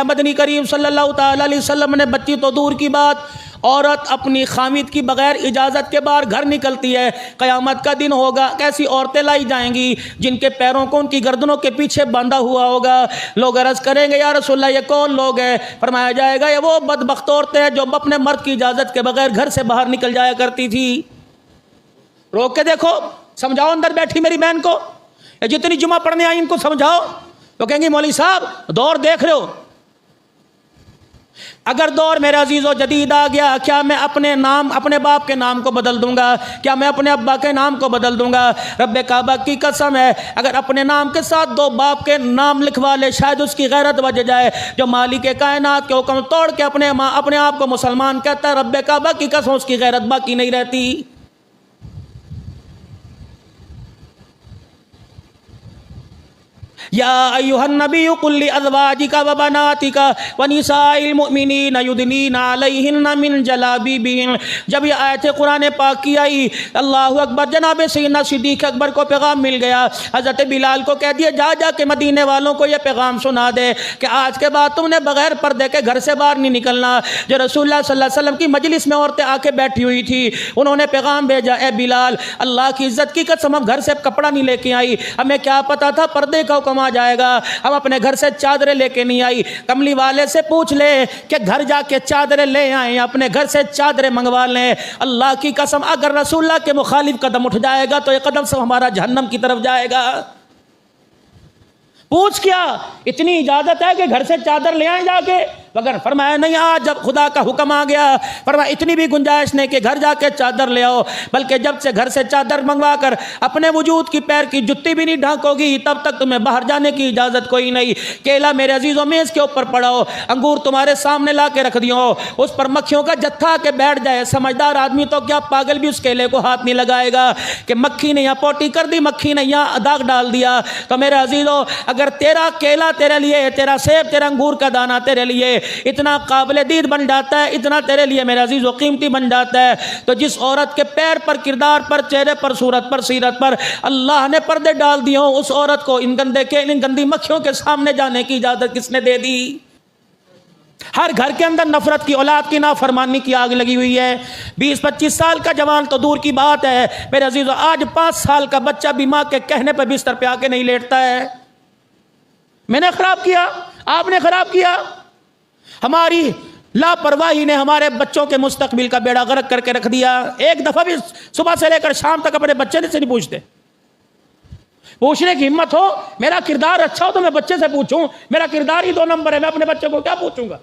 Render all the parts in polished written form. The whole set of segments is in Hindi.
मदनी करीम सल्लल्लाहु ताला अलैहि वसल्लम ने बच्ची तो दूर की बात, औरत अपनी खामिद की बगैर इजाज़त के बाहर घर निकलती है, क़यामत का दिन होगा, कैसी औरतें लाई जाएंगी जिनके पैरों को उनकी गर्दनों के पीछे बांधा हुआ होगा। लोग अर्ज़ करेंगे या रसूलल्लाह ये कौन लोग हैं? फरमाया जाएगा ये वो बदबख्त औरतें हैं जो अपने मर्द की इजाज़त के बगैर घर से बाहर निकल जाया करती थी। रोक के देखो, समझाओ अंदर बैठी मेरी बहन को, जितनी जुमा पढ़ने आई इनको समझाओ। तो कहेंगे मौलवी साहब दौर देख रहे हो, अगर दौर मेरा अजीज़ो जदीद आ गया, क्या मैं अपने नाम अपने बाप के नाम को बदल दूंगा? क्या मैं अपने अब्बा के नाम को बदल दूंगा? रब्बे काबा की कसम है, अगर अपने नाम के साथ दो बाप के नाम लिखवा ले शायद उसकी गैरत बच जाए। जो मालिक कायनात के हुक्म तोड़ के अपने आप को मुसलमान कहता है, रब्बे काबा की कसम उसकी गैरत बाकी नहीं रहती। या अय्युहन नबिय्यु कुल लि अज़वाजिका व बनातिका व निसाइल मुमिनीना युदनीना अलैहिन्ना मिन जलाबिबिहिन। जब ये आयत कुरान पाक की आई, अल्लाहु अकबर, जनाब सैयदना सिद्दीक़ अकबर को पैगाम मिल गया। हज़रत बिलाल को कह दिया जा जा के मदीने वालों को यह पैगाम सुना दे कि आज के बाद तुमने बगैर पर्दे के घर से बाहर नहीं निकलना। जो रसूलुल्लाह सल्लल्लाहु अलैहि वसल्लम की मजलिस में औरतें आके बैठी हुई थी, उन्होंने पैगाम भेजा, ए बिलाल अल्लाह की इज़्ज़त की कसम हम घर से कपड़ा नहीं लेके आई, हमें क्या पता था पर्दे का हुक्म आ जाएगा, हम अपने घर से चादरें लेके नहीं आई। कमली वाले से पूछ ले कि घर जाके चादरें ले आए, अपने घर से चादरें मंगवा लें। अल्लाह की कसम अगर रसूलुल्लाह के मुखालिफ कदम उठ जाएगा तो ये कदम सब हमारा जहन्नम की तरफ जाएगा। पूछ क्या, इतनी इजाजत है कि घर से चादर ले आए जाके? मगर फरमाया नहीं, आज जब खुदा का हुक्म आ गया, फरमाया इतनी भी गुंजाइश नहीं कि घर जाके चादर ले आओ, बल्कि जब से घर से चादर मंगवा कर अपने वजूद की पैर की जुत्ती भी नहीं ढांकोगी तब तक तुम्हें बाहर जाने की इजाज़त कोई नहीं। केला मेरे अजीज़ों मेज़ के ऊपर पड़ाओ, अंगूर तुम्हारे सामने ला के रख दियो, उस पर मक्खियों का जत्था के बैठ जाए। समझदार आदमी तो क्या पागल भी उस केले को हाथ नहीं लगाएगा कि मक्खी ने यहाँ पोटी कर दी, मक्खी ने यहाँ दाग डाल दिया। तो मेरे अजीज़ों अगर तेरा केला तेरे लिए, तेरा सेब, तेरा अंगूर का दाना तेरे लिए इतना काबिल दीद बन जाता है, इतना तेरे लिए मेरा अजीज़ो कीमती बन जाता है, तो जिस औरत के पैर पर, किरदार पर, चेहरे पर, सूरत पर, सीरत पर अल्लाह ने पर्दे डाल दिए हो, उस औरत को इन गंदी मक्खियों के सामने जाने की इजाज़त किसने दे दी? हर घर के अंदर नफरत की, औलाद की नाफरमानी की आग लगी हुई है। 20-25 साल का जवान तो दूर की बात है मेरे अजीज़ो, आज 5 साल का बच्चा भी माँ के कहने पर बिस्तर पे आके नहीं लेटता है। मैंने खराब किया, आपने खराब किया, हमारी लापरवाही ने हमारे बच्चों के मुस्तकबिल का बेड़ा गर्क करके रख दिया। एक दफा भी सुबह से लेकर शाम तक अपने बच्चे से नहीं पूछते। पूछने की हिम्मत हो, मेरा किरदार अच्छा हो तो मैं बच्चे से पूछूं, मेरा किरदार ही 2 नंबर है, मैं अपने बच्चे को क्या पूछूंगा?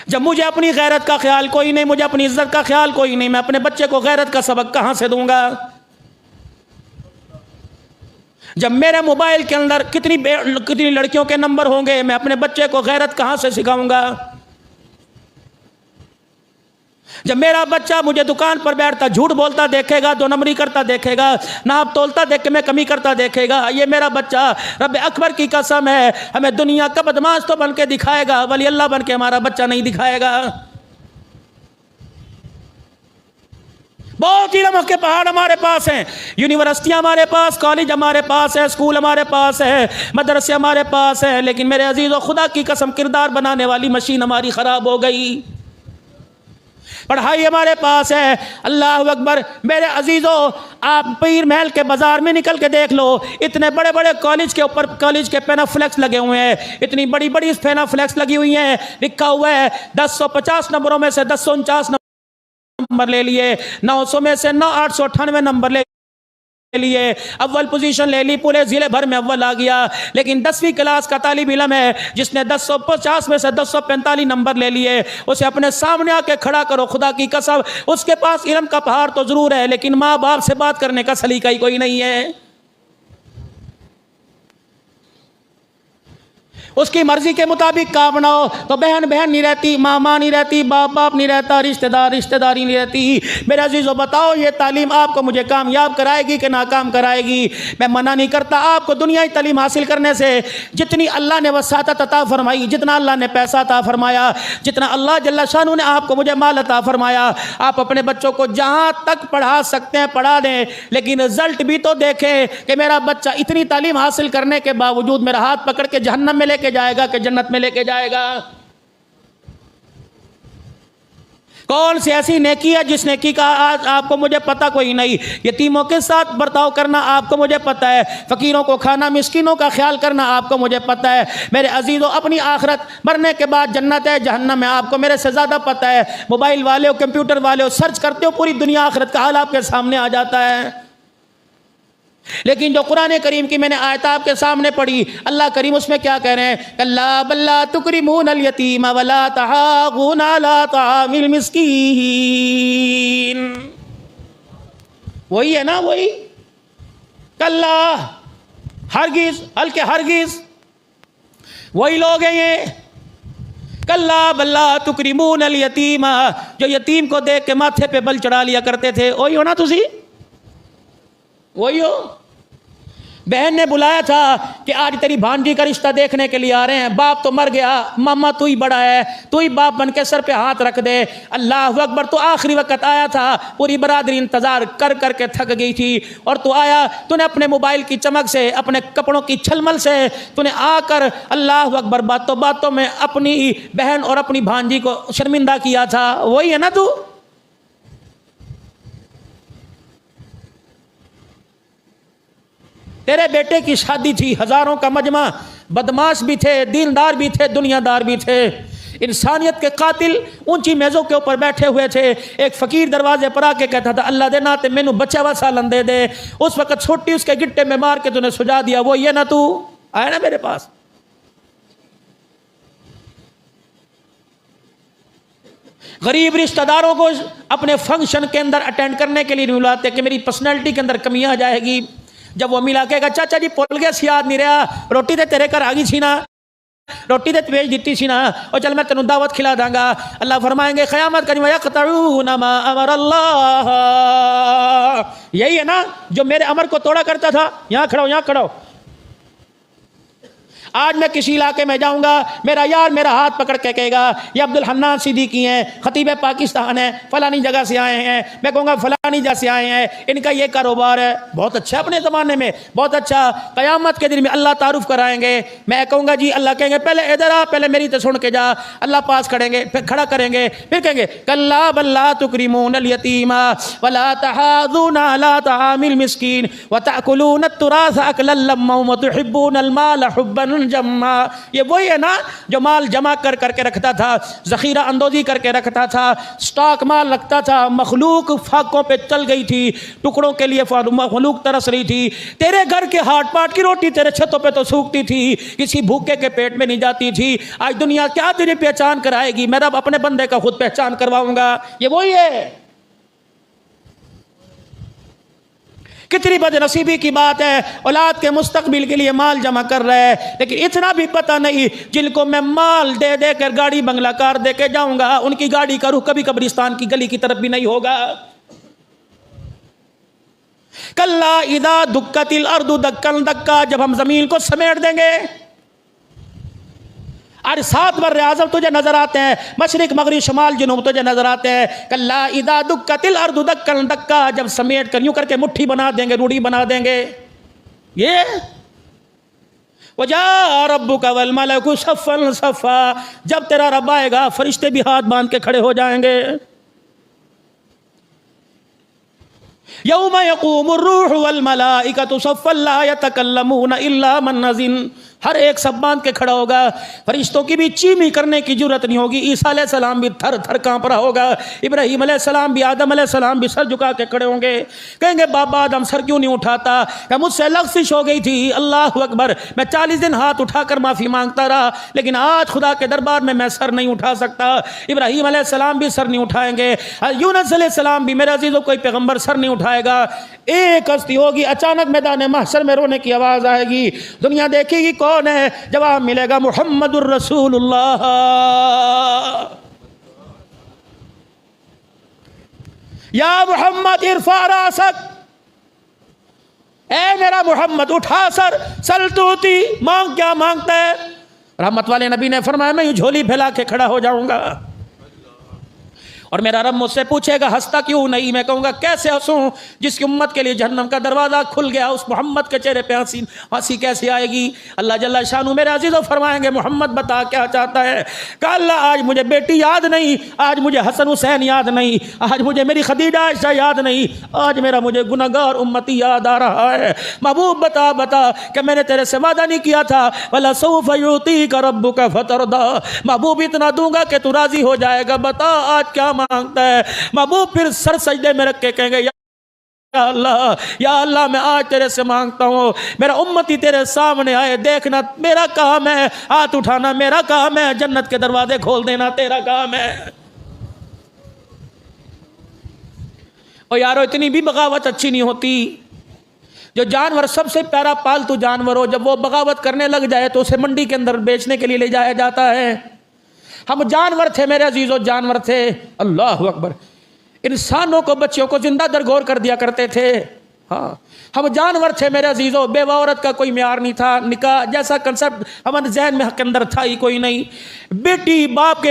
जब मुझे अपनी गैरत का ख्याल कोई नहीं, मुझे अपनी इज्जत का ख्याल कोई नहीं, मैं अपने बच्चे को गैरत का सबक कहां से दूंगा? जब मेरे मोबाइल के अंदर कितनी लड़कियों के नंबर होंगे, मैं अपने बच्चे को गैरत कहां से सिखाऊंगा? जब मेरा बच्चा मुझे दुकान पर बैठता झूठ बोलता देखेगा, 2 नंबरी करता देखेगा, नाप तोलता देख के मैं कमी करता देखेगा, ये मेरा बच्चा रब अकबर की कसम है हमें दुनिया का बदमाश तो बन के दिखाएगा, वली अल्लाह बन के हमारा बच्चा नहीं दिखाएगा। बहुत इल्म के पहाड़ हमारे पास हैं, यूनिवर्सिटियां हमारे पास, कॉलेज हमारे पास है, स्कूल हमारे पास है, मदरसे हमारे पास है, लेकिन मेरे अजीज़ों खुदा की कसम किरदार बनाने वाली मशीन हमारी ख़राब हो गई। पढ़ाई हमारे पास है, अल्लाह अकबर मेरे अजीज़ों, आप पीर महल के बाज़ार में निकल के देख लो, इतने बड़े बड़े कॉलेज के ऊपर कॉलेज के पेनाफ्लेक्स लगे हुए हैं, इतनी बड़ी बड़ी पेनाफ्लेक्स लगी हुई हैं, लिखा हुआ है 1050 नंबरों में से 1049 नंबर ले लिए, 900 में से 898 नंबर ले लिए, अव्वल पोजीशन ले ली, पूरे जिले भर में अव्वल आ गया। लेकिन 10वीं क्लास का तालिब इल्म है जिसने 1050 में से 1045 नंबर ले लिए, उसे अपने सामने आके खड़ा करो, खुदा की कसम उसके पास इल्म का पहाड़ तो जरूर है लेकिन माँ बाप से बात करने का सलीका ही कोई नहीं है। उसकी मर्जी के मुताबिक काम बनाओ तो बहन बहन नहीं रहती, माँ माँ नहीं रहती, बाप बाप नहीं रहता, रिश्तेदार रिश्तेदारी नहीं रहती। मेरे अजीज़ों बताओ ये तालीम आपको मुझे कामयाब कराएगी कि नाकाम कराएगी? मैं मना नहीं करता आपको दुनियाई तालीम हासिल करने से। जितनी अल्लाह ने वसाअत अता फरमाई, जितना अल्लाह ने पैसा अता फरमाया, जितना अल्लाह जल्ला शानू ने आपको मुझे माल अता फरमाया, आप अपने बच्चों को जहाँ तक पढ़ा सकते हैं पढ़ा दें, लेकिन रिजल्ट भी तो देखें कि मेरा बच्चा इतनी तालीम हासिल करने के बावजूद मेरा हाथ पकड़ के जहन्नम में लेके जाएगा कि जन्नत में लेके जाएगा। कौन सी ऐसी नेकी है जिस नेकी का आज आपको मुझे पता कोई नहीं? यतीमों के साथ बर्ताव करना आपको मुझे पता है, फ़कीरों को खाना, मिस्किनों का ख्याल करना आपको मुझे पता है। मेरे अजीज़ों अपनी आखिरत मरने के बाद जन्नत है जहन्नम है आपको मेरे से ज़्यादा पता है। मोबाइल वाले हो, कंप्यूटर वाले हो, सर्च करते हो पूरी दुनिया आखिरत का हाल आपके सामने आ जाता है। लेकिन जो कुरान करीम की मैंने आयत आपके सामने पढ़ी, अल्लाह करीम उसमें क्या कह रहे हैं? कल्ला बल्ला तुकरिमूनल यतीम वला तहागून अला तामिल मिस्कीन। वही है ना, वही कल्ला, हरगिज, हल्के हरगिज वही लोग हैं ये। कल्ला बल्ला तुकरिमूनल यतीम, जो यतीम को देख के माथे पे बल चढ़ा लिया करते थे, वही हो ना तुसी? वही हो। बहन ने बुलाया था कि आज तेरी भांजी का रिश्ता देखने के लिए आ रहे हैं, बाप तो मर गया, मामा तू ही बड़ा है, तू ही बाप बन के सर पे हाथ रख दे। अल्लाह अकबर। तो आखिरी वक्त आया था, पूरी बरादरी इंतजार कर कर के थक गई थी और तू आया, तूने अपने मोबाइल की चमक से, अपने कपड़ों की छलमल से तूने आकर अल्लाह अकबर बातों बातों में अपनी बहन और अपनी भांजी को शर्मिंदा किया था। वही है ना तू? तेरे बेटे की शादी थी, हजारों का मजमा, बदमाश भी थे, दीनदार भी थे, दुनियादार भी थे, इंसानियत के कातिल ऊंची मेज़ों के ऊपर बैठे हुए थे। एक फ़कीर दरवाजे पर आके कहता था अल्लाह दे नाते मैनू बच्चा वा सालन दे दे। उस वक्त छोटी उसके गिट्टे में मार के तूने सुझा दिया। वो ये ना तू आया ना मेरे पास। गरीब रिश्तेदारों को अपने फंक्शन के अंदर अटेंड करने के लिए नहीं बुलाते कि मेरी पर्सनैलिटी के अंदर कमी आ जाएगी। जब वो मिला के चाचा जी भुल गया, याद नहीं रहा, रोटी तो तेरे घर आ गई थी ना, रोटी तो भेज दी थी ना, और चल मैं तेन दावत खिला दांगा। अल्लाह फरमाएंगे क़यामत का यक़तऊन मा अमर अल्लाह। यही है ना जो मेरे अमर को तोड़ा करता था। यहाँ खड़ो, यहाँ खड़ो। आज मैं किसी इलाके में जाऊंगा, मेरा यार मेरा हाथ पकड़ के कहेगा ये अब्दुल हन्नान सिद्दीकी हैं, खतीब पाकिस्तान है, फलानी जगह से आए हैं। मैं कहूँगा फलानी जगह से आए हैं, इनका ये कारोबार है, बहुत अच्छा अपने ज़माने में, बहुत अच्छा। क़यामत के दिन में अल्लाह तारुफ कराएंगे। मैं कहूँगा जी, अल्लाह कहेंगे पहले इधर आ, पहले मेरी तो सुन के जा। अल्लाह पास खड़ेंगे, फिर खड़ा करेंगे, फिर कहेंगे कल्ला बल्ला तुकरिमूनल यतीमा वला तहाज़ूना अला तामिल मिस्कीन व तअकुलून तुरास अकलन लम्मा व तुहिब्बूनल माल हुब्बन जम्मा। ये वही है ना जो माल जमा कर करके रखता था, जखीरा अंदोजी करके रखता था, स्टॉक माल रखता था। मखलूक फाकों पे चल गई थी, टुकड़ों के लिए मखलूक तरस रही थी। तेरे घर के हाट पाट की रोटी तेरे छतों पे तो सूखती थी, किसी भूखे के पेट में नहीं जाती थी। आज दुनिया क्या तुझे पहचान कराएगी? मैं रब अपने बंदे का खुद पहचान करवाऊंगा। ये वही है। कितनी बदनसीबी की बात है, औलाद के मुस्तकबिल के लिए माल जमा कर रहे हैं, लेकिन इतना भी पता नहीं जिनको मैं माल दे दे कर गाड़ी बंगला कार दे के जाऊंगा, उनकी गाड़ी का रुख कभी कब्रिस्तान की गली की तरफ भी नहीं होगा। कल्ला इदा दुक्कतिल अर्दु दक्कन दक्का, जब हम जमीन को समेट देंगे। आज 7 बर्रे आज़म तुझे नजर आते हैं, मशरिक मगरिब शुमाल जुनूब तुझे नजर आते हैं। कल्ला इदा दुक्कतिल अर्दु दक्कन दक्का, जब समेट कर यूं करके मुट्ठी बना देंगे, रूढ़ी बना देंगे। ये वजा रब्बुका वल मलकु सफ़्फ़न सफ़्फ़ा, जब तेरा रब आएगा फरिश्ते भी हाथ बांध के खड़े हो जाएंगे। यौम यक़ूमुर रूहु वल मलाइकतु सफ़्फ़न ला यतकल्लमूना इल्ला मन अज़िन, हर एक सब बांध के खड़ा होगा। फरिश्तों की भी चीमी करने की जरूरत नहीं होगी। ईसा अलैहिस्सलाम भी थर थर कांप रहा होगा, इब्राहीम अलैहिस्सलाम भी, आदम अलैहिस्सलाम भी सर झुका के खड़े होंगे। कहेंगे बाबा आदम सर क्यों नहीं उठाता? क्या मुझसे लग़्ज़िश हो गई थी? अल्लाह अकबर, मैं 40 दिन हाथ उठाकर माफ़ी मांगता रहा, लेकिन आज खुदा के दरबार में मैं सर नहीं उठा सकता। इब्राहीम अलैहिस्सलाम भी सर नहीं उठाएंगे, यूनुस अलैहिस्सलाम भी, मेरे अजीज़ों कोई पैगम्बर सर नहीं उठाएगा। एक हस्ती होगी, अचानक मैदान महशर में रोने की आवाज़ आएगी, दुनिया देखेगी कौन है? जवाब मिलेगा मुहम्मदुर रसूलुल्लाह। या मोहम्मद इरफा रासक, ए मेरा मोहम्मद उठा सर, सल तूती, मांग क्या मांगता है? रहमत वाले नबी ने फरमाया मैं यूं झोली फैला के खड़ा हो जाऊंगा और मेरा रब मुझसे पूछेगा हंसता क्यों नहीं? मैं कहूंगा कैसे हंसूं जिसकी उम्मत के लिए जहन्नम का दरवाजा खुल गया, उस मोहम्मद के चेहरे पे हंसी कैसे आएगी? अल्लाह जल्ला शानू मेरे अजीज़ों फरमाएंगे मोहम्मद बता क्या चाहता है? कहा अल्लाह आज मुझे बेटी याद नहीं, आज मुझे हसन हुसैन याद नहीं, आज मुझे मेरी खदीजा आयशा याद नहीं, आज मेरा मुझे गुनहगार उम्मती याद आ रहा है। महबूब बता बता कि मैंने तेरे से वादा नहीं किया था वला सौफ युतीका रब्बुका फतरदा, महबूब इतना दूंगा कि तू राजी हो जाएगा, बता आज क्या मांगता है? महबूब फिर सर सजदे में रख के कहेंगे या अल्लाह मैं आज तेरे से मांगता हूँ मेरा उम्मती तेरे सामने आए, देखना मेरा काम है हाथ उठाना, मेरा काम है जन्नत के दरवाजे खोल देना, तेरा काम है। और यारो इतनी भी बगावत अच्छी नहीं होती। जो जानवर सबसे प्यारा पालतू जानवर हो, जब वो बगावत करने लग जाए तो उसे मंडी के अंदर बेचने के लिए ले जाया जाता है। हम जानवर थे मेरे अजीजों, जानवर थे। अल्लाह अकबर। इंसानों को बच्चियों को जिंदा दरगोर कर दिया करते थे। हाँ हम जानवर थे मेरे अजीजों। बेवा औरत का कोई म्यार नहीं था, निकाह जैसा कंसेप्ट हमारे जहन में के अंदर था ही कोई नहीं। बेटी बाप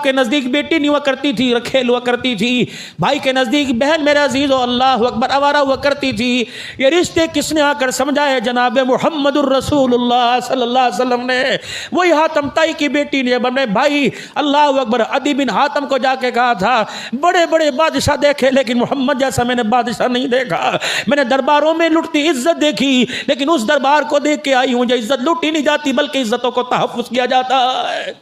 के नज़दीक बेटी नहीं हुआ करती थी, रखेल हुआ करती थी। भाई के नज़दीक बहन मेरे अजीजों अल्लाह अकबर आवारा हुआ करती थी। ये रिश्ते किसने आकर समझाए? जनाब मुहम्मदुर रसूलुल्लाह सल्लल्लाहु अलैहि वसल्लम ने। वही हातम ताई की बेटी ने अपने भाई अल्लाह अकबर अदी बिन हातम को जाके कहा था बड़े बड़े बादशाह देखे लेकिन मोहम्मद जैसा मैंने बादशाह नहीं देखा। मैंने दरबारों में लुटती इज्जत देखी लेकिन उस दरबार को देख के आई हूं जो इज्जत लुटी नहीं जाती बल्कि इज्जतों को तहफ्फुज़ किया जाता है।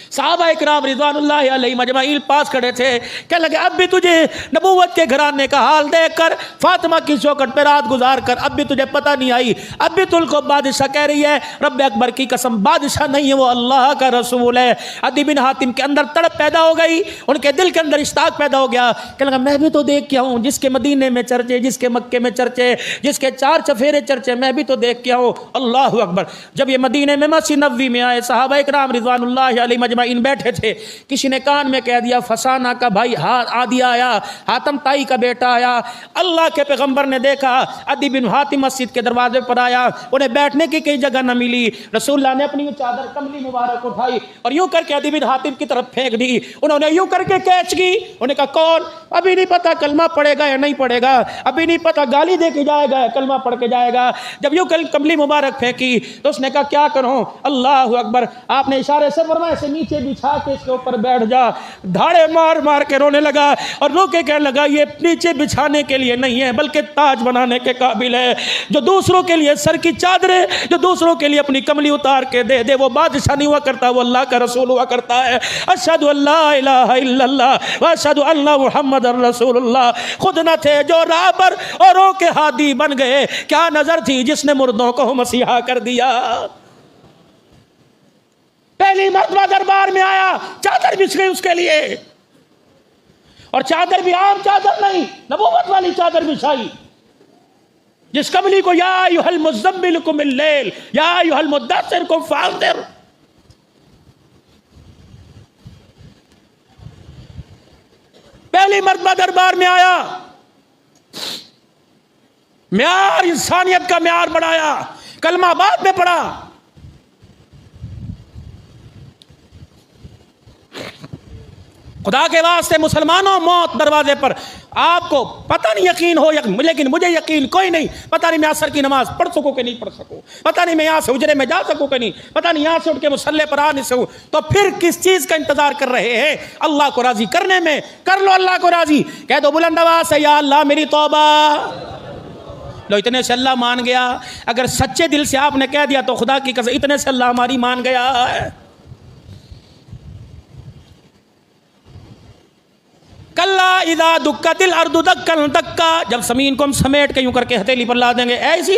साहबा इकराम रिज़वानुल्लाहि अलैहिम अजमाइन पास खड़े थे, क्या लगे अब भी तुझे नबूवत के घराने का हाल देखकर, फातिमा की चौखट पे रात गुजार कर अब भी तुझे पता नहीं आई? अब भी तुझको बादशाह कह रही है? रब अकबर की कसम बादशाह नहीं है, वो अल्लाह का रसूल है। अदी बिन हातिम के अंदर तड़प पैदा हो गई, उनके दिल के अंदर इश्ताक पैदा हो गया। क्या लगा मैं भी तो देख के आऊँ, जिसके मदीने में चर्चे, जिसके मक्के में चर्चे, जिसके चार चफेरे चर्चे, मैं भी तो देख के आऊँ। अल्लाह अकबर। जब ये मदीने में मस्जिद नबवी में आए साहबा इकराम रिज़वानुल्लाहि अलैहिम अजमाइन बैठे थे, किसी ने कान में कह दिया फसाना का भाई आदि आया, हातम ताई का बेटा आया। अल्लाह के पैगंबर ने देखा अदी बिन हातिम मस्जिद के दरवाजे पर आया, उन्हें बैठने की कई जगह न मिली। रसूलुल्लाह ने अपनी चादर कमली मुबारक उठाई और यूं करके अदी बिन हातिम की तरफ फेंक दी। उन्होंने यूं करके कैच की, उन्होंने कहा कौन? अभी नहीं पता कलमा पड़ेगा या नहीं पड़ेगा, अभी नहीं पता गाली दे के जाएगा या कलमा पढ़ के जाएगा। जब यूं कमली मुबारक फेंकी तो उसने कहा क्या करूं? अल्लाह अकबर। आपने इशारे से फरमाया से नीचे बिछा के इसके ऊपर बैठ जा। धाड़े मार मार के रोने लगा और रो के कहने लगा ये नीचे बिछाने के लिए नहीं है बल्कि ताज बनाने के काबिल है। जो दूसरों के लिए सर की चादर है, जो दूसरों के लिए अपनी कमली उतार के दे दे, वो बादशाह नहीं हुआ करता, वो अल्लाह का रसूल हुआ करता है। अशहदु अल्ला इलाहा इल्लल्लाह व अशहदु अन्ना मुहम्मदुर रसूलुल्लाह। खुद न थे जो राह पर औरों के हादी बन गए, क्या नजर थी जिसने मुर्दों को मसीहा कर दिया। पहली मर्तबा दरबार में आया, चादर बिछ गई उसके लिए, और चादर भी आम चादर नहीं, नबूवत वाली चादर बिछाई। जिस कमली को या अय्युहल मुज़्ज़म्मिल कुमिल लैल या अय्युहल मुद्दस्सिर कुम फ़अंज़िर, पहली मर्तबा दरबार में आया, म्यार इंसानियत का म्यार बढ़ाया, कलमा बाद में पढ़ा। खुदा के वास्ते मुसलमानों मौत दरवाजे पर। आपको पता नहीं यकीन हो लेकिन मुझे यकीन कोई नहीं। पता नहीं मैं असर की नमाज पढ़ सकूं कि नहीं पढ़ सकूं, पता नहीं मैं यहां से हुजरे में जा सकूं कि नहीं, पता नहीं यहां से उठ के मुसल्ले पर आ नहीं सकूं, तो फिर किस चीज का इंतजार कर रहे हैं? अल्लाह को राजी करने में कर लो अल्लाह को राजी। कह दो बुलंद आवाज से या अल्लाह मेरी तौबा। लो इतने से अल्लाह मान गया। अगर सच्चे दिल से आपने कह दिया तो खुदा की कसम इतने से अल्लाह हमारी मान गया है। कल्ला इदा दुक्कतिल अर्दु दक्कन दक्का, जब जमीन को हम समेट के यूं करके हथेली पर ला देंगे, ऐसी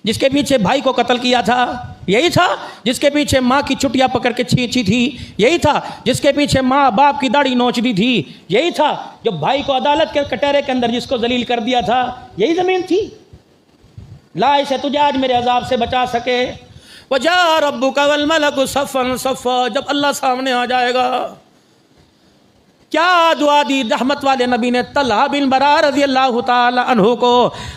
जिसके पीछे भाई को कत्ल किया था यही था, जिसके पीछे माँ की चुटिया पकड़ के खींची थी यही था, जिसके पीछे माँ बाप की दाढ़ी नोच दी थी यही था, जो भाई को अदालत के कटहरे के अंदर जिसको जलील कर दिया था यही जमीन थी। ला इसे तुझे आज मेरे अजाब से बचा सके। वजा रब्बुका वल मलकु सफ़न सफ़ा, जब अल्लाह सामने आ जाएगा। क्या दुआ दी रहमत वाले नबी ने तलहा बिन बरा रज़ी अल्लाह ताला अन्हु को।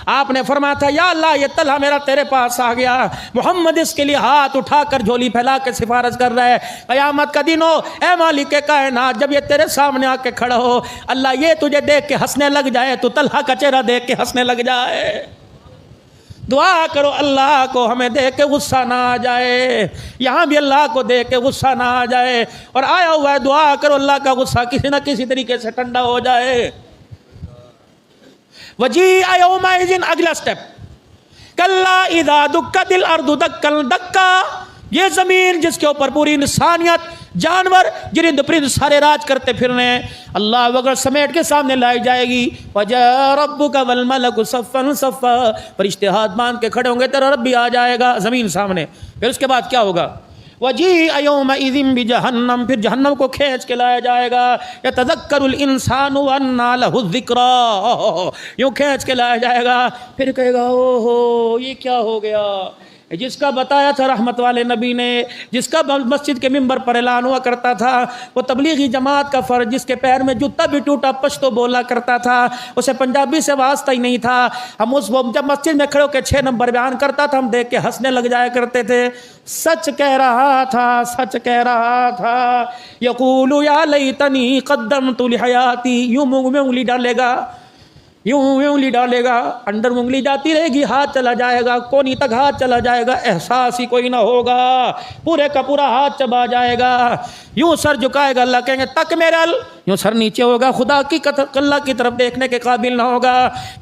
आपने फरमाया था, या अल्लाह ये तलहा मेरा तेरे पास आ गया, मोहम्मद इसके लिए हाथ उठाकर झोली फैला के सिफारिश कर रहा है। क़यामत का दिन हो, ए मालिक कायनात, जब ये तेरे सामने आके खड़ा हो, अल्लाह ये तुझे देख के हंसने लग जाए, तो तलहा का चेहरा देख के हंसने लग जाए। दुआ करो अल्लाह को हमें देख के गुस्सा ना आ जाए, यहाँ भी अल्लाह को देख के गुस्सा ना आ जाए। और आया हुआ है, दुआ करो अल्लाह का गुस्सा किसी ना किसी तरीके से ठंडा हो जाए। वजी आयोमाइजिन, अगला स्टेप, कल्ला इदा दुक्कतिल अर्दु दक्कल दक्का, ये जमीन जिसके ऊपर पूरी इंसानियत, जानवर, जिरिंद परिंद सारे राज करते फिर रहे हैं, अल्लाह वगैरह समेट के सामने लाई जाएगी। वजा रब्बुका वल मलकु सफ़न सफ़ा, फरिश्ते हाथ बांध के खड़े होंगे, तेरा रब भी आ जाएगा ज़मीन सामने। फिर उसके बाद क्या होगा? वजी यौमइज़िन बिजहन्नम, फिर जहन्नम को खींच के लाया जाएगा। यतज़क्करुल इंसानु अन्ना लहु ज़िक्रा, यूँ खींच के लाया जाएगा। फिर कहेगा, ओहो ये क्या हो गया? जिसका बताया था रहमत वाले नबी ने, जिसका मस्जिद के मिंबर पर ऐलान हुआ करता था, वो तबलीगी जमात का फ़र्ज, जिसके पैर में जूता भी टूटा पश्तो बोला करता था, उसे पंजाबी से वास्ता ही नहीं था। हम उस वो जब मस्जिद में खड़े होकर 6 नंबर बयान करता था, हम देख के हंसने लग जाया करते थे। सच कह रहा था, सच कह रहा था। यक़ूलु या लैतनी क़द्दमतु लिहयाती, यूँ मुँह में उंगली डालेगा, यूं उंगली डालेगा, अंदर उंगली जाती रहेगी, हाथ चला जाएगा, कोनी तक हाथ चला जाएगा, एहसास ही कोई ना होगा, पूरे का पूरा हाथ चबा जाएगा। यूं सर झुकाएगा, अल्लाह कहेंगे तक मेरे अल, यूं सर नीचे होगा, खुदा की अल्लाह की तरफ देखने के काबिल ना होगा।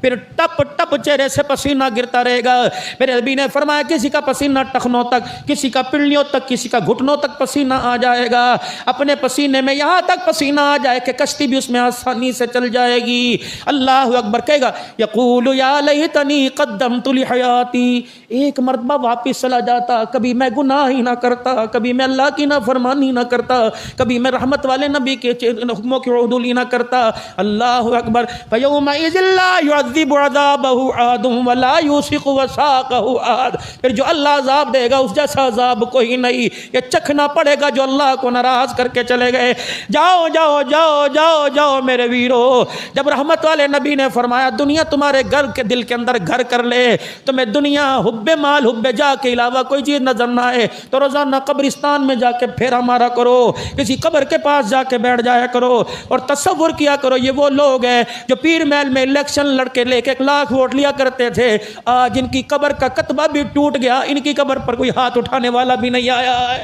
फिर टप टप चेहरे से पसीना गिरता रहेगा। मेरे नबी ने फरमाया, किसी का पसीना टखनों तक, किसी का पिंडलियों तक, किसी का घुटनों तक पसीना आ जाएगा। अपने पसीने में यहाँ तक पसीना आ जाए कि कश्ती भी उसमें आसानी से चल जाएगी। अल्लाह अकबर कहेगा, यक़ूलु या लैतनी क़द्दमतु लिहयाती, एक मरतबा वापिस चला जाता, कभी मैं गुनाह ही ना करता, कभी मैं अल्लाह की ना फरमानी ना करता, कभी मैं रहमत वाले नबी के हुक्मों की उदूली ना करता। अल्लाह अकबर। फयौमइज़िन ला युअज़्ज़िबु अज़ाबहु अहदुन वला यूसिक़ु वसाक़हु अहद, फिर जो अल्लाह अज़ाब देगा उस जैसा अज़ाब कोई नहीं, ये चखना पड़ेगा जो अल्लाह को नाराज़ करके चले गए। जाओ जाओ जाओ जाओ जाओ मेरे वीरो, जब रहमत वाले नबी ने फरमाया दुनिया तुम्हारे घर के दिल के अंदर घर कर ले, तुम्हें दुनिया हुब्बे माल हुब्बे जा के अलावा कोई चीज़ नजर ना आए, तो रोज़ाना कब्रिस्तान में जाके फेरा मारा करो, किसी कब्र के पास जाके बैठ जाया करो और तसव्वुर किया करो, ये वो लोग हैं जो पीर महल में इलेक्शन लड़के लेके 1 लाख वोट लिया करते थे, आज इनकी कब्र का कतबा भी टूट गया, इनकी कब्र पर कोई हाथ उठाने वाला भी नहीं आया है।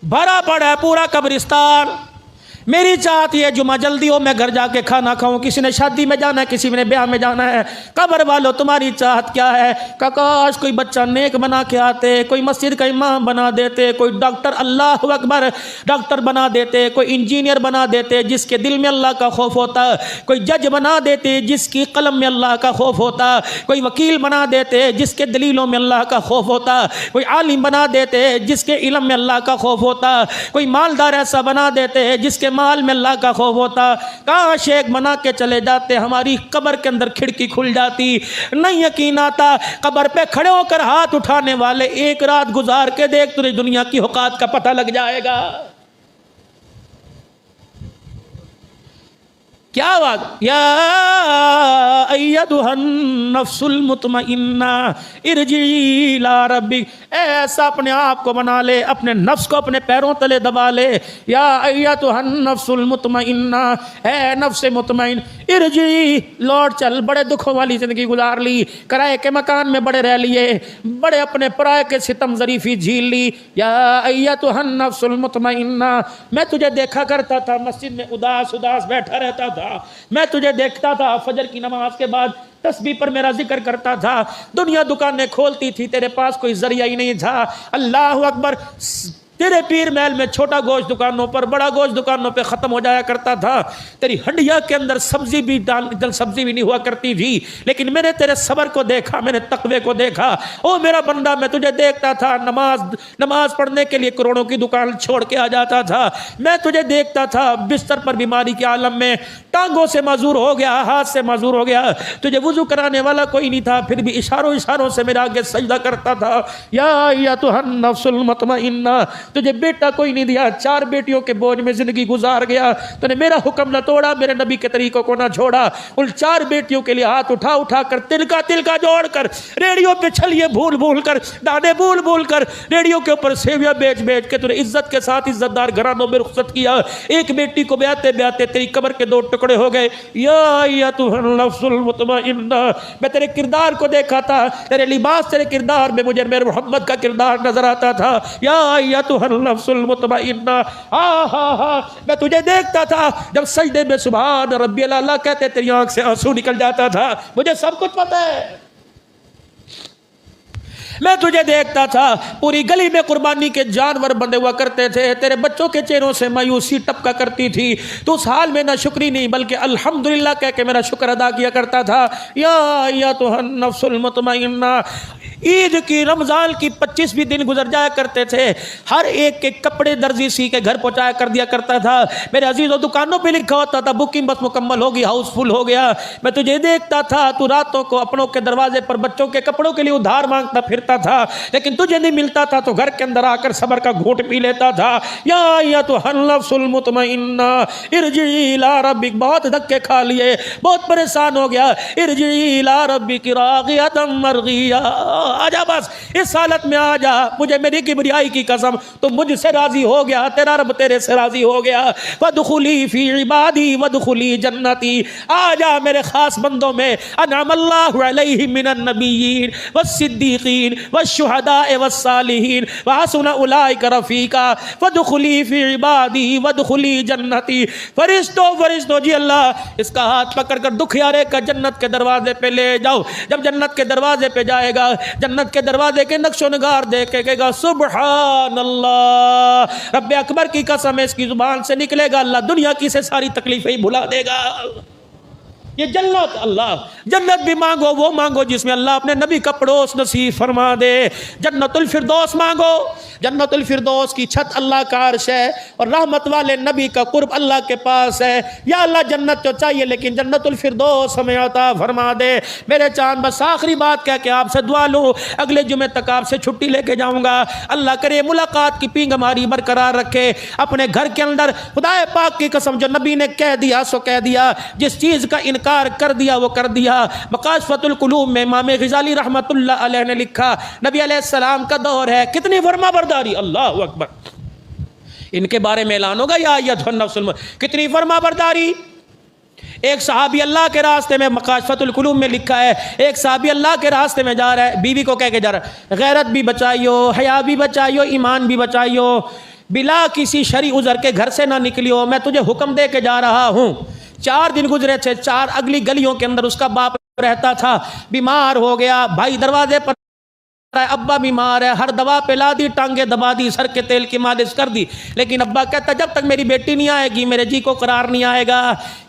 भरा पड़ा है पूरा कब्रिस्तान। मेरी चाहत है जुमा जल्दी हो, मैं घर जाके खाना खाऊं। किसी ने शादी में जाना है, किसी ने ब्याह में जाना है। कब्र वालों तुम्हारी चाहत क्या है? काश कोई बच्चा नेक बना के आते, कोई मस्जिद का इमाम बना देते, कोई डॉक्टर, अल्लाह अकबर, डॉक्टर बना देते, कोई इंजीनियर बना देते जिसके दिल में अल्लाह का खौफ होता, कोई जज बना देते जिसकी कलम में अल्लाह का खौफ होता, कोई वकील बना देते जिसके दलीलों में अल्लाह का खौफ होता, कोई आलिम बना देते जिसके इल्म में अल्लाह का खौफ होता, कोई मालदार ऐसा बना देते जिसके माल में अल्लाह का खौफ होता। काश एक बना के चले जाते, हमारी कब्र के अंदर खिड़की खुल जाती। नहीं यकीन आता, कब्र पे खड़े होकर हाथ उठाने वाले एक रात गुजार के देख, तुझे दुनिया की औकात का पता लग जाएगा। क्या बात, या अय्यतुहन नफ्सुल मुतमइन्ना इरजी इला रब्बिक, ऐसा अपने आप को बना ले, अपने नफ्स को अपने पैरों तले दबा ले। या अय्यतुहन नफ्सुल मुतमइन्ना, है नफ्स मुतमइन, इरजी, लौट चल। बड़े दुखों वाली जिंदगी गुजार ली, किराए के मकान में बड़े रह लिए, बड़े अपने पराये के सितम ज़रीफ़ी झील ली। या अय्यतुहन नफ्सुल मुतमइन्ना, मैं तुझे देखा करता था मस्जिद में उदास उदास बैठा रहता था, मैं तुझे देखता था फजर की नमाज के बाद तस्बीह पर मेरा जिक्र करता था, दुनिया दुकानें खोलती थी, तेरे पास कोई जरिया ही नहीं था। अल्लाह अकबर, तेरे पीर महल में छोटा गोश्त दुकानों पर, बड़ा गोश्त दुकानों पर ख़त्म हो जाया करता था। तेरी हड्डियाँ के अंदर सब्जी भी नहीं हुआ करती थी, लेकिन मैंने तेरे सब्र को देखा, मैंने तकवे को देखा। ओ मेरा बंदा, मैं तुझे देखता था, नमाज पढ़ने के लिए करोड़ों की दुकान छोड़ के आ जाता था। मैं तुझे देखता था बिस्तर पर बीमारी के आलम में, टांगों से माजूर हो गया, हाथ से माजूर हो गया, तुझे वुजू कराने वाला कोई नहीं था, फिर भी इशारों इशारों से मेरे आगे सजदा करता था। या तो नफ्सुल मुतमइन्ना, तुझे बेटा कोई नहीं दिया, 4 बेटियों के बोझ में जिंदगी गुजार गया, तूने मेरा हुक्म न तोड़ा, मेरे नबी के तरीकों को न छोड़ा। उन 4 बेटियों के लिए हाथ उठा उठा कर, तिलका तिलका जोड़ कर, रेडियो पे छलिए भूल भूल कर, दाने भूल भूल कर, रेडियो के ऊपर सेविया बेच बेच के तूने इज्जत के साथ इज्जतदार घरानों में रुखसत किया। एक बेटी को ब्याते ब्याते तेरी कब्र के 2 टुकड़े हो गए। या तू नफ्सुल मुतमइन्ना, मैं तेरे किरदार को देखा था, तेरे लिबास, तेरे किरदार में मुझे मेरे मोहम्मद का किरदार नजर आता था। या तू नफ्सुल मुतमइन्ना, मैं तुझे देखता था जब सजदे में सुभान रब्बियल आला कहते तेरी आंख से आंसू निकल जाता था। मुझे सब कुछ पता है, मैं तुझे देखता था, पूरी गली में कुर्बानी के जानवर बंधे हुआ करते थे, तेरे बच्चों के चेहरों से मायूसी टपका करती थी। तो उस हाल में ना शुक्री नहीं बल्कि अल्हम्दुलिल्लाह कह के मेरा शुक्र अदा किया करता था। या तो नफ्सुल मुतमइन्ना, ईद की, रमज़ान की 25 दिन गुजर जाया करते थे, हर एक के कपड़े दर्जी सी के घर पहुँचाया कर दिया करता था। मेरे अजीज़ों, दुकानों पे लिखा होता था बुकिंग बस मुकम्मल होगी, हाउसफुल हो गया। मैं तुझे देखता था, तू रातों को अपनों के दरवाजे पर बच्चों के कपड़ों के लिए उधार मांगता फिरता था, लेकिन तुझे नहीं मिलता था तो घर के अंदर आकर सब्र का घूंट पी लेता था। या तो नफ्सुल मुतमइन्ना इरजी इला रब्बिक, बहुत धक्के खा लिए, बहुत परेशान हो गया। इरजी इला रब्बिक रागियतम मरगिया, आजा बस इस हालत में आजा, मुझे मेरी किबरियाई की कसम, तो मुझसे राजी हो गया, तेरा रब तेरे से राजी हो गया। वदखुली फी इबादी वदखुली जन्नती, आजा मेरे खास बंदों में, अनअमल्लाहु अलैहिम मिनन नबिय्यीन वस्सिद्दीकीन वश्शुहदाए वस्सालिहीन व हसुना उलाइका रफीका वदखुली फी इबादी वदखुली जन्नती। फरिश्तों जी अल्लाह इसका हाथ पकड़कर दुखियारे का जन्नत के दरवाजे पे ले जाओ। जब जन्नत के दरवाजे पे जाएगा, जन्नत के दरवाजे के नक्शो नगार देखेगा, सुबहान अल्लाह, रब्बे अकबर की कसम है, इसकी जुबान से निकलेगा अल्लाह दुनिया की से सारी तकलीफें ही भुला देगा। ये जन्नत, अल्लाह जन्नत भी मांगो, वो मांगो जिसमें अल्लाह अपने नबी का पड़ोस नसीब फरमा दे। जन्नतुल फिरदौस मांगो, जन्नतुल फिरदौस की छत अल्लाह का अर्श है और रहमत वाले नबी का कुर्ब अल्लाह के पास है। या अल्लाह जन्नत तो चाहिए लेकिन जन्नतुल फिरदौस हमें अता फरमा दे। मेरे चांद, बस आखिरी बात कह के आपसे दुआ लूँ, अगले जुमे तक आपसे छुट्टी लेके जाऊँगा। अल्लाह करे मुलाकात की पींग हमारी बरकरार रखे अपने घर के अंदर। खुदाए पाक की कसम, जो नबी ने कह दिया सो कह दिया, जिस चीज़ का इनकार कर दिया वो कर दिया। मकाशफतुल कुलूब में इमाम ग़ज़ाली रहमतुल्लाह अलैह ने लिखा, नबी अलैहिस्सलाम का दौर है, कितनी फरमाबरदारी, अल्लाहु अकबर, इनके बारे में ऐलान होगा, या अय्युहन नफ्सुल, कितनी फरमाबरदारी। एक सहाबी अल्लाह के रास्ते में, मकाशफतुल कुलूब में लिखा है, एक सहाबी अल्लाह के रास्ते में जा रहा है, बीवी को कह के जा रहा है, गैरत भी बचाइयो, हया भी बचाइयो, ईमान भी बचाइयो, बिला किसी शरी उज़र के घर से ना निकलियो, मैं तुझे हुक्म दे के जा रहा हूँ। 4 दिन गुजरे थे, 4 अगली गलियों के अंदर उसका बाप रहता था, बीमार हो गया, भाई दरवाजे पर, अब्बा बीमार है, हर दवा पिला दी, टांगे दबा दी, सर के तेल की मालिश कर दी, लेकिन अब्बा कहता जब तक मेरी बेटी नहीं आएगी मेरे जी को करार नहीं आएगा।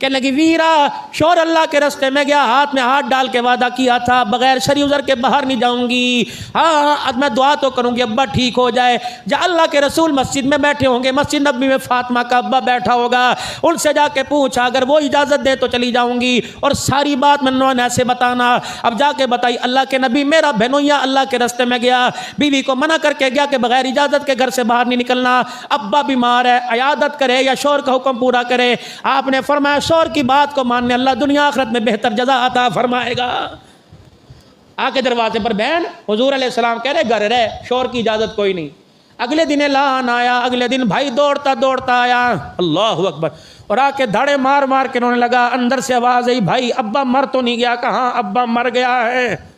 कहने लगी, वीरा शोर अल्लाह के रास्ते में गया, हाथ में हाथ डाल के वादा किया था बगैर शरी उज़र के बाहर नहीं जाऊंगी। हाँ मैं दुआ तो करूंगी अब्बा ठीक हो जाए। जब अल्लाह के रसूल मस्जिद में बैठे होंगे, मस्जिद नबी में फातिमा का अब्बा बैठा होगा, उनसे जाके पूछा, अगर वो इजाज़त दे तो चली जाऊंगी, और सारी बात मनवान ऐसे बताना। अब जाके बताई, अल्लाह के नबी मेरा बहनोइया अल्लाह के में गया, बीवी को मना करके गया कि बगैर इजाजत के घर से बाहर नहीं निकलना, अब्बा बीमार है, इयादत करे या शौहर का हुक्म पूरा करे। आपने फरमाया शौहर की बात को मानने अल्लाह दुनिया आखिरत में बेहतर जज़ा अता फरमाएगा। आके दरवाजे पर बहन, हुजूर अलैहिस्सलाम कह रहे घर रहे, शौहर की इजाजत कोई नहीं। अगले दिन ऐलान आया, अगले दिन भाई दौड़ता दौड़ता आया, अल्लाहु अकबर, और आके धाड़े मार मार के रोने लगा। अंदर से आवाज आई, भाई अब्बा मर तो नहीं गया? कहाँ अब्बा मर गया है।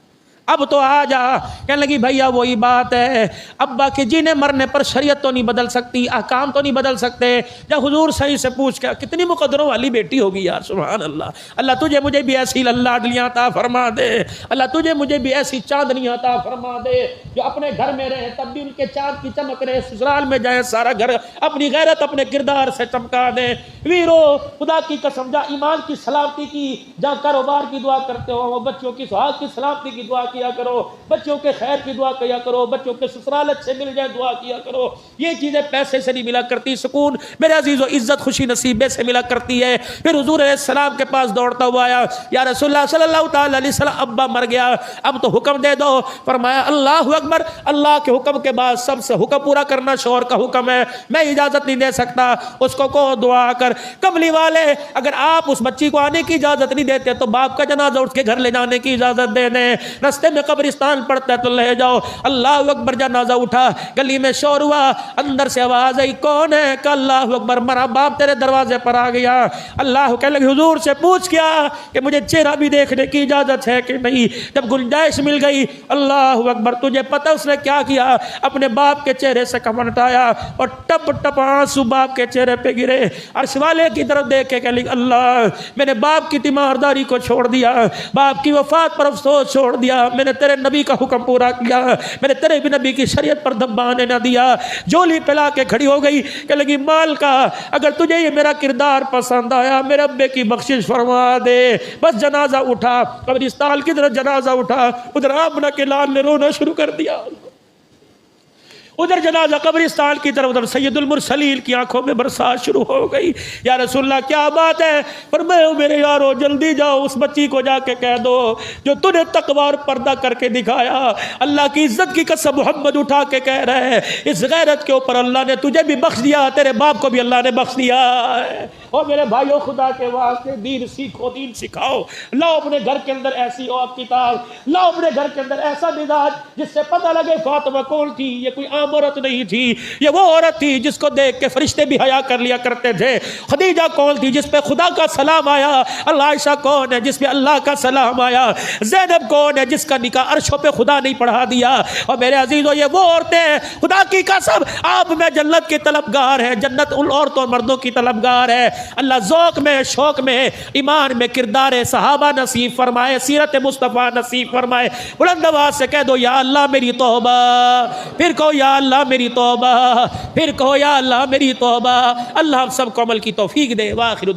अब तो आ जा। कहने लगी भैया वही बात है, अब्बा के जीने मरने पर शरीयत तो नहीं बदल सकती, अहकाम तो नहीं बदल सकते। जब हुजूर सही से पूछ के, कितनी मुकद्दरों वाली बेटी होगी यार, सुभान अल्लाह। अल्लाह तुझे मुझे भी ऐसी लाडलियाँ अता फरमा दे, अल्लाह तुझे मुझे भी ऐसी चांदनियाँ अता फरमा दे जो अपने घर में रहे तब भी उनके चांद की चमक रहे, ससुराल में जाए सारा घर अपनी गैरत अपने किरदार से चमका दे। वीरो खुदा की कसम, जहाँ ईमान की सलामती की, जहाँ कारोबार की दुआ करते हो, बच्चों की सुहाग की सलामती की दुआ किया करो, बच्चों के खैर की दुआ किया करो, बच्चों के ससुराल अच्छे मिल जाए दुआ किया करो। ये चीजें पैसे से नहीं मिला करती, सुकून मेरे अजीजों इज्जत खुशी नसीबे से मिला करती है। फिर हुजूर अलैहिस्सलाम के पास दौड़ता हुआ आया, या रसूलुल्लाह सल्लल्लाहु तआला अलैहि वसल्लम अब्बा मर गया, अब तो हुक्म दे दो। फरमाया अल्लाहु अकबर, अल्लाह के हुक्म के बाद सबसे हुक्म पूरा करना शौहर का हुक्म है, मैं इजाजत नहीं दे सकता। उसको को दुआ कर। कमली वाले, अगर आप उस बच्ची को आने की इजाजत नहीं देते तो बाप का जनाजा उठ के घर ले जाने की इजाजत दे दें। रस्ते में कब्रिस्तान पड़ता है तो ले जाओ। अल्लाह अकबर, जनाजा उठा, गली में शोर हुआ, अंदर से आवाज आई, कौन है? कहा अल्लाह अकबर, मरा बाप तेरे दरवाजे पर आ गया। अल्लाह कहने लगे हुजूर से पूछ क्या कि मुझे चेहरा भी देखने की इजाजत है कि नहीं। जब गुंजाइश मिल गई, अल्लाह अकबर, तुझे पता उसने क्या किया? अपने बाप के चेहरे से कफन हटाया और टप टप आंसू बाप के चेहरे पे गिरे। अर्श वाले की तरफ देख के कहली, अल्लाह मैंने बाप की तीमारदारी को छोड़ दिया, बाप की वफात पर अफसोस छोड़ दिया, मैंने तेरे नबी का हुक्म पूरा किया, मैंने तेरे भी नबी की शरीयत पर धब्बा आने न दिया। जोली पिला के खड़ी हो गई, कह लगी माल का, अगर तुझे ये मेरा किरदार पसंद आया मेरे अब्बे की बख्शिश फरमा दे। बस जनाजा उठा, कब्रिस्तान की तरफ जनाजा उठा, उधर आमना के लाल ने रोना शुरू कर दिया। उधर जनाजा कब्रिस्तान की तरफ, उधर सैयदुल मुरसलीन की आंखों में बरसात शुरू हो गई। या रसूलल्लाह क्या बात है? पर मैं मेरे यारो जल्दी जाओ, उस बच्ची को जाके कह दो जो तूने तकवा और पर्दा करके दिखाया, अल्लाह की इज्जत की कसम मोहम्मद उठा के कह रहे हैं, इस गैरत के ऊपर अल्लाह ने तुझे भी बख्श दिया, तेरे बाप को भी अल्लाह ने बख्श दिया है। और मेरे भाइयों, खुदा के वास्ते दीन सीखो, दीन सिखाओ। लाओ अपने घर के अंदर ऐसी और किताब, लाओ अपने घर के अंदर ऐसा मिजाज जिससे पता लगे फातिमा कौन थी। ये कोई आम औरत नहीं थी, ये वो औरत थी जिसको देख के फरिश्ते भी हया कर लिया करते थे। खदीजा कौन थी जिस पे खुदा का सलाम आया? आयशा कौन है जिस पे अल्लाह का सलाम आया? ज़ैनब कौन है जिसका निकाह अर्शों पे खुदा नहीं पढ़ा दिया? और मेरे अजीजों, ये वो औरतें, खुदा की कसम आप में जन्नत के तलबगार है, जन्नत उन औरतों मर्दों की तलबगार है। अल्लाह ज़ौक़ में, शौक़ में, ईमान में किरदार सहाबा नसीब फरमाए, सीरत मुस्तफ़ा नसीब फरमाए। बुलंद आवाज़ से कह दो, या अल्लाह मेरी तौबा, फिर कहो या अल्लाह मेरी तौबा, फिर कहो या अल्लाह मेरी तौबा। अल्लाह हम सबको अमल की तौफीक दे। वाखिर